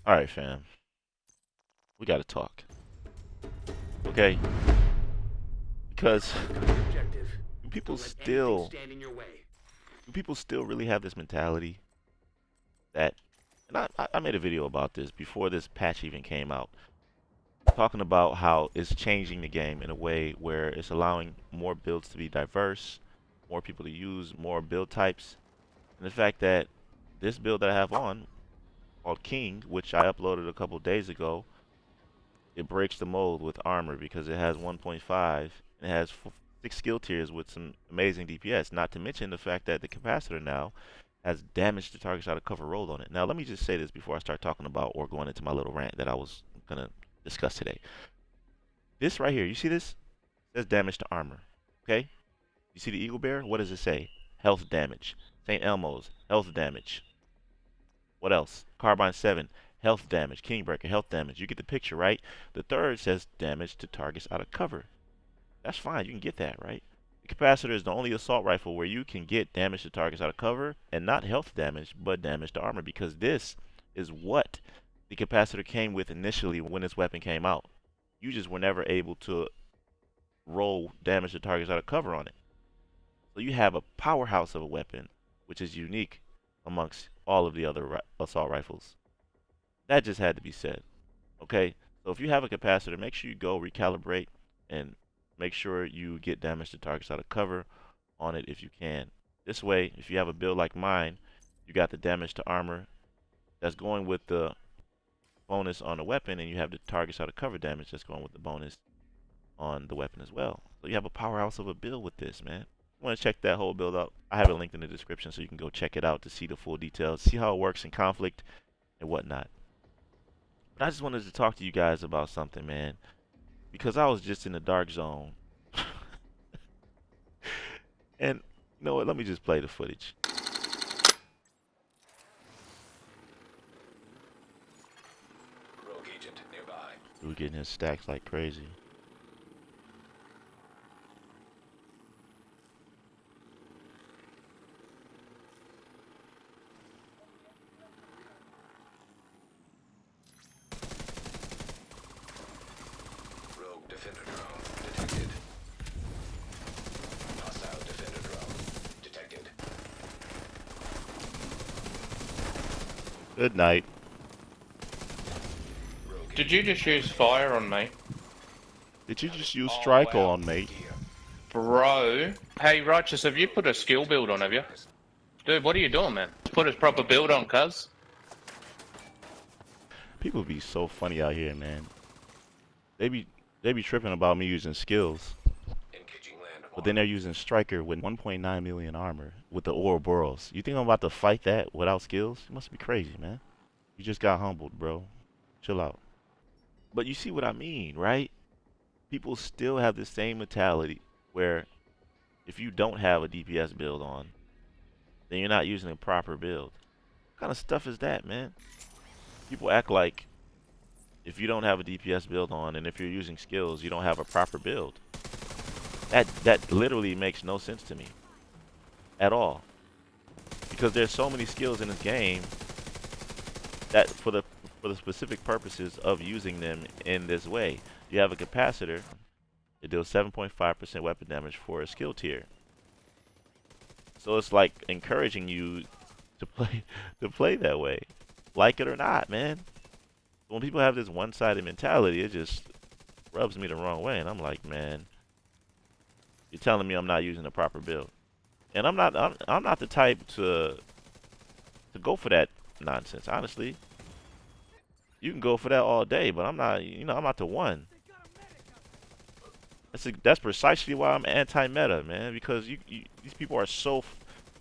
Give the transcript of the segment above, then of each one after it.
Alright, fam. We gotta talk. Okay? Because people still people still really have this mentality that, and I made a video about this before this patch even came out, talking about how it's changing the game in a way where it's allowing more builds to be diverse, more people to use more build types, and the fact that this build that I have on, called King, which I uploaded a couple days ago, it breaks the mold with armor because it has 1.5 and it has 6 skill tiers with some amazing DPS. Not to mention the fact that the capacitor now has damage to targets out of cover rolled on it. Now let me just say this before I start talking about or going into my little rant that I was gonna discuss today. This right here, you see this? It says damage to armor. Okay? You see the eagle bear? What does it say? Health damage. St. Elmo's, health damage. What else? Carbine 7, health damage. Kingbreaker, health damage. You get the picture, right? The third says damage to targets out of cover. That's fine. You can get that, right? The capacitor is the only assault rifle where you can get damage to targets out of cover and not health damage, but damage to armor, because this is what the capacitor came with initially when this weapon came out. You just were never able to roll damage to targets out of cover on it. So you have a powerhouse of a weapon, which is unique amongst all of the other assault rifles. That just had to be said. Okay? So if you have a capacitor, make sure you go recalibrate and make sure you get damage to targets out of cover on it if you can. This way, if you have a build like mine, you got the damage to armor that's going with the bonus on the weapon, and you have the targets out of cover damage that's going with the bonus on the weapon as well. So you have a powerhouse of a build with this, man. You want to check that whole build out? I have it linked in the description so you can go check it out to see the full details, see how it works in conflict and whatnot. But I just wanted to talk to you guys about something, man, because I was just in the dark zone. And you know what? Let me just play the footage. Rogue agent nearby. We're getting his stacks like crazy. Rogue defender drone detected. Hostile defender drone detected. Good night. Rogue Did you just use fire on me? Did you just use Oh, Striker wow. on me? gear. Bro. Hey, Righteous, have you put a skill build on, have you? Dude, what are you doing, man? Put a proper build on, cuz. People be so funny out here, man. They be tripping about me using skills, Engaging land but then they're using Striker with 1.9 million armor with the Ouroboros. You think I'm about to fight that without skills? You must be crazy, man. You just got humbled, bro. Chill out. But you see what I mean, right? People still have the same mentality where if you don't have a DPS build on, then you're not using a proper build. What kind of stuff is that, man? People act like if you don't have a DPS build on and if you're using skills, you don't have a proper build. That literally makes no sense to me at all. Because there's so many skills in this game that for the specific purposes of using them in this way. You have a capacitor, it deals 7.5% weapon damage for a skill tier. So it's like encouraging you to play that way. Like it or not, man. When people have this one-sided mentality, it just rubs me the wrong way, and I'm like, man, you're telling me I'm not using the proper build. And I'm not the type to go for that nonsense, honestly. You can go for that all day, but I'm not, I'm not the one. That's precisely why I'm anti-meta, man, because these people are so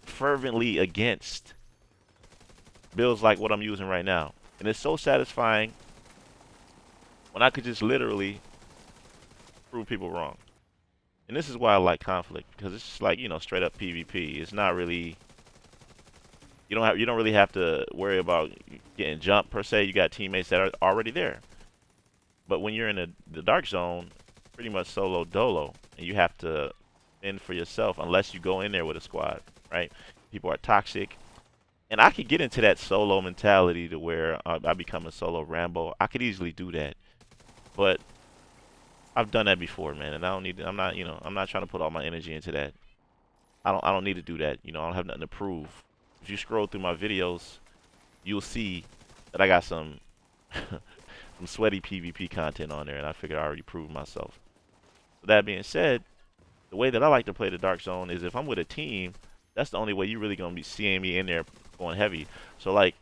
fervently against builds like what I'm using right now. And it's so satisfying when I could just literally prove people wrong. And this is why I like conflict, because it's just like, straight up PvP. It's not really, you don't really have to worry about getting jumped per se. You got teammates that are already there. But when you're in the dark zone, pretty much solo dolo, and you have to fend for yourself unless you go in there with a squad, right? People are toxic. And I could get into that solo mentality to where I become a solo Rambo. I could easily do that, but I've done that before, man. And I don't need. I'm not. I'm not trying to put all my energy into that. I don't need to do that. I don't have nothing to prove. If you scroll through my videos, you'll see that I got some some sweaty PvP content on there, and I figured I already proved myself. So that being said, the way that I like to play the Dark Zone is if I'm with a team, that's the only way you're really gonna be seeing me in there going heavy. So like,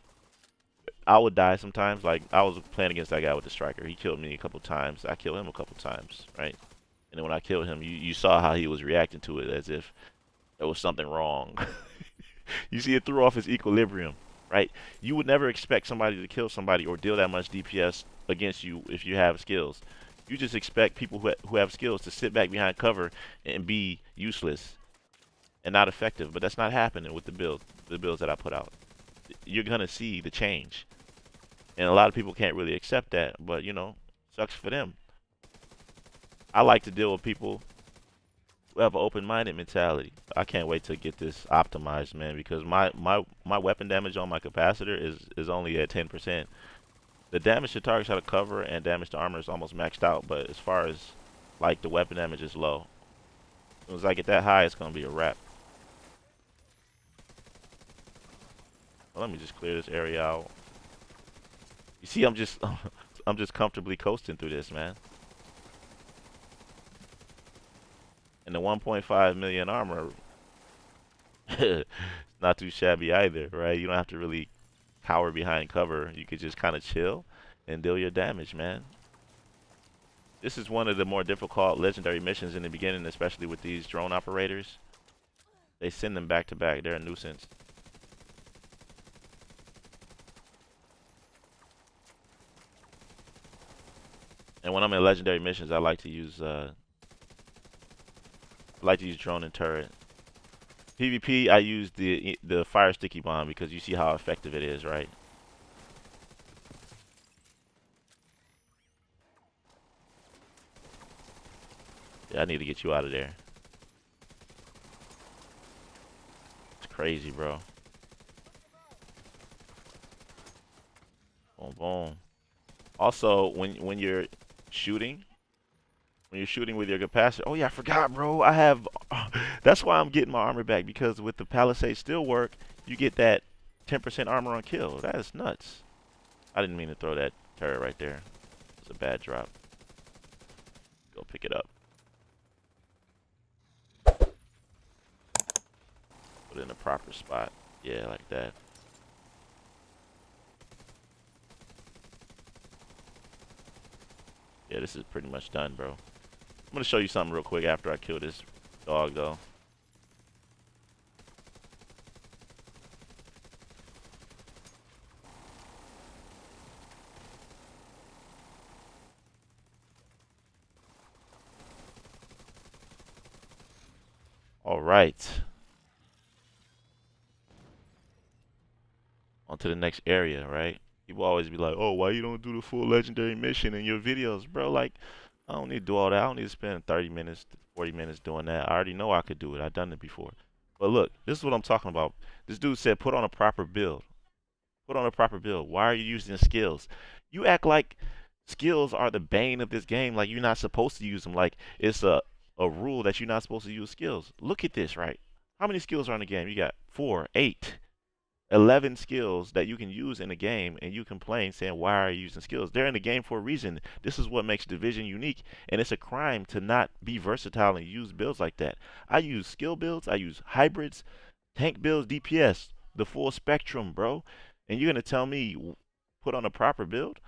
I would die sometimes. Like I was playing against that guy with the striker. He killed me a couple times. I killed him a couple times, right? And then when I killed him, you saw how he was reacting to it as if there was something wrong. You see, it threw off his equilibrium, right? You would never expect somebody to kill somebody or deal that much DPS against you if you have skills. You just expect people who have skills to sit back behind cover and be useless and not effective. But that's not happening with the builds that I put out. You're gonna see the change, and a lot of people can't really accept that. But sucks for them. I like to deal with people who have an open-minded mentality. I can't wait to get this optimized, man, because my weapon damage on my capacitor is only at 10%. The damage to targets out of cover and damage to armor is almost maxed out, but as far as like the weapon damage is low. As soon as I get that high, it's gonna be a wrap. Well, let me just clear this area out. You see, I'm just I'm just comfortably coasting through this, man. And the 1.5 million armor, it's not too shabby either, right? You don't have to really cower behind cover. You could just kind of chill and deal your damage, man. This is one of the more difficult legendary missions in the beginning, especially with these drone operators. They send them back to back. They're a nuisance. And when I'm in legendary missions, I like to use drone and turret. PvP, I use the fire sticky bomb because you see how effective it is, right? Yeah, I need to get you out of there. It's crazy, bro. Boom, boom. Also, when you're shooting, with your capacitor. Oh yeah, I forgot, bro. I have. That's why I'm getting my armor back, because with the Palisade still work, you get that 10% armor on kill. That is nuts. I didn't mean to throw that turret right there. It's a bad drop. Go pick it up. Put it in the proper spot. Yeah, like that. Yeah, this is pretty much done, bro. I'm gonna show you something real quick after I kill this dog, though. All right. On to the next area, right? People always be like, "Oh, why you don't do the full legendary mission in your videos, bro?" Like, I don't need to do all that. I don't need to spend 30 minutes, 40 minutes doing that. I already know I could do it. I've done it before. But look, this is what I'm talking about. This dude said, put on a proper build. Put on a proper build. Why are you using skills? You act like skills are the bane of this game. Like you're not supposed to use them. Like it's a rule that you're not supposed to use skills. Look at this, right? How many skills are in the game? You got 4, 8. 11 skills that you can use in a game, and you complain saying, why are you using skills? They're in the game for a reason. This is what makes Division unique, and it's a crime to not be versatile and use builds like that. I use skill builds, I use hybrids, tank builds, DPS, the full spectrum, bro. And you're going to tell me put on a proper build?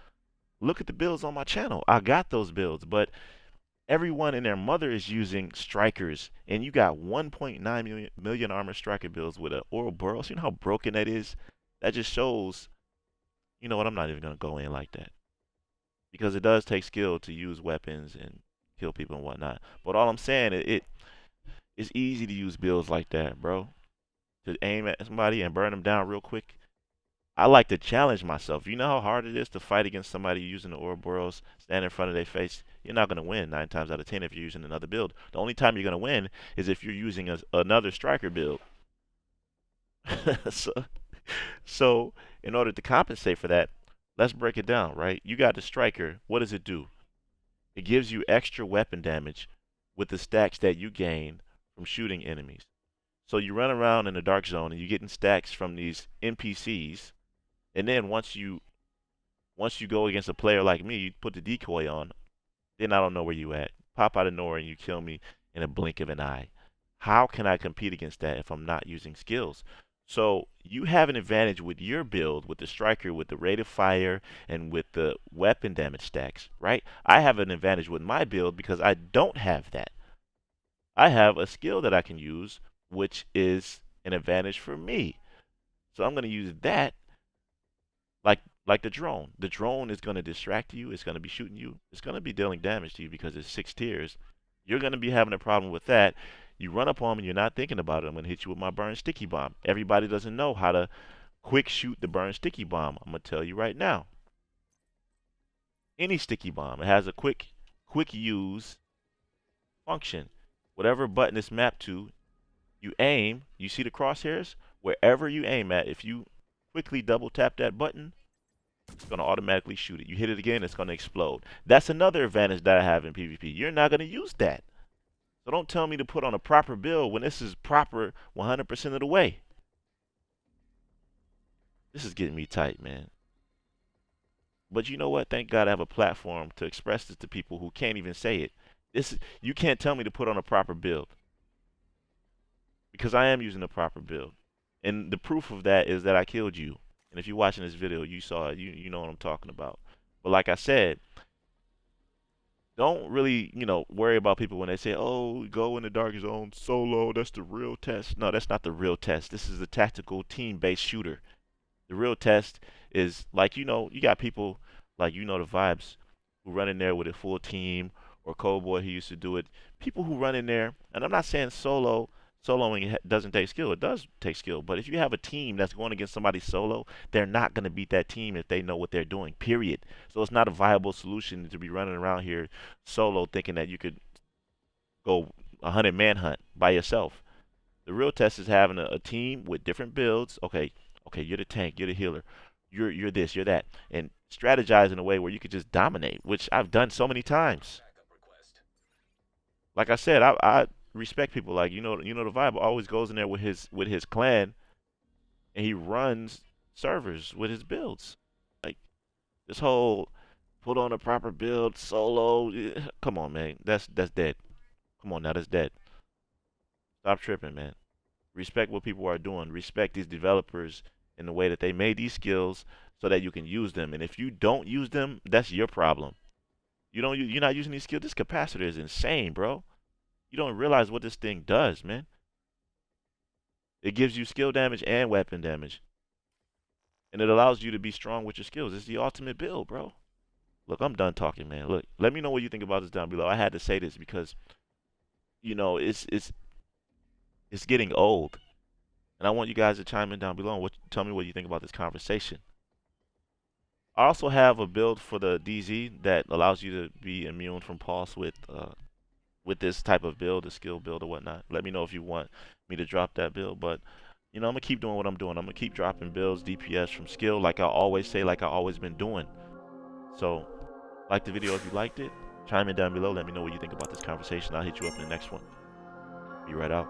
Look at the builds on my channel. I got those builds, but everyone and their mother is using strikers, and you got 1.9 million armor striker builds with an Ouroboros. You know how broken that is? That just shows, you know what, I'm not even going to go in like that. Because it does take skill to use weapons and kill people and whatnot. But all I'm saying is it's easy to use builds like that, bro. To aim at somebody and burn them down real quick. I like to challenge myself. You know how hard it is to fight against somebody using the Ouroboros, stand in front of their face? You're not going to win 9 times out of 10 if you're using another build. The only time you're going to win is if you're using another striker build. So, So, in order to compensate for that, let's break it down, right? You got the striker. What does it do? It gives you extra weapon damage with the stacks that you gain from shooting enemies. So you run around in the dark zone and you're getting stacks from these NPCs, and then once you go against a player like me, you put the decoy on, then I don't know where you at. Pop out of nowhere and you kill me in a blink of an eye. How can I compete against that if I'm not using skills? So you have an advantage with your build, with the striker, with the rate of fire, and with the weapon damage stacks, right? I have an advantage with my build because I don't have that. I have a skill that I can use, which is an advantage for me. So I'm going to use that like like the drone. The drone is going to distract you. It's going to be shooting you. It's going to be dealing damage to you because it's 6 tiers. You're going to be having a problem with that. You run up on me, you're not thinking about it. I'm going to hit you with my burn sticky bomb. Everybody doesn't know how to quick shoot the burn sticky bomb. I'm going to tell you right now. Any sticky bomb, it has a quick use function. Whatever button it's mapped to, you aim, you see the crosshairs? Wherever you aim at, if you quickly double tap that button, it's going to automatically shoot it. You hit it again, it's going to explode. That's another advantage that I have in PvP. You're not going to use that. So don't tell me to put on a proper build when this is proper 100% of the way. This is getting me tight, man. But you know what? Thank God I have a platform to express this to people who can't even say it. You can't tell me to put on a proper build because I am using a proper build. And the proof of that is that I killed you. And if you're watching this video, you saw it. You know what I'm talking about. But like I said, don't really, worry about people when they say, "Oh, go in the dark zone solo. That's the real test." No, that's not the real test. This is a tactical team-based shooter. The real test is like, you got people like, the vibes who run in there with a full team, or Cowboy who used to do it. People who run in there, and I'm not saying soloing doesn't take skill. It does take skill. But if you have a team that's going against somebody solo, they're not going to beat that team if they know what they're doing, period. So it's not a viable solution to be running around here solo thinking that you could go 100 manhunt by yourself. The real test is having a team with different builds. Okay, you're the tank, you're the healer, you're this, you're that, and strategize in a way where you could just dominate, which I've done so many times. Like I said, I respect people like the vibe always goes in there with his clan, and he runs servers with his builds. Like this whole put on a proper build solo. Come on, man, that's dead. Come on now, that's dead. Stop tripping, man. Respect what people are doing. Respect these developers in the way that they made these skills so that you can use them. And if you don't use them, that's your problem. You're not using these skills. This capacitor is insane, bro. You don't realize what this thing does, man. It gives you skill damage and weapon damage. And it allows you to be strong with your skills. It's the ultimate build, bro. Look, I'm done talking, man. Look, let me know what you think about this down below. I had to say this because, it's getting old. And I want you guys to chime in down below and tell me what you think about this conversation. I also have a build for the DZ that allows you to be immune from pulse with this type of build, a skill build or whatnot. Let me know if you want me to drop that build. But I'm gonna keep doing what I'm doing. I'm gonna keep dropping builds, DPS from skill, like I always say, like I always been doing. So, like the video if you liked it. Chime in down below. Let me know what you think about this conversation. I'll hit you up in the next one. Be right out.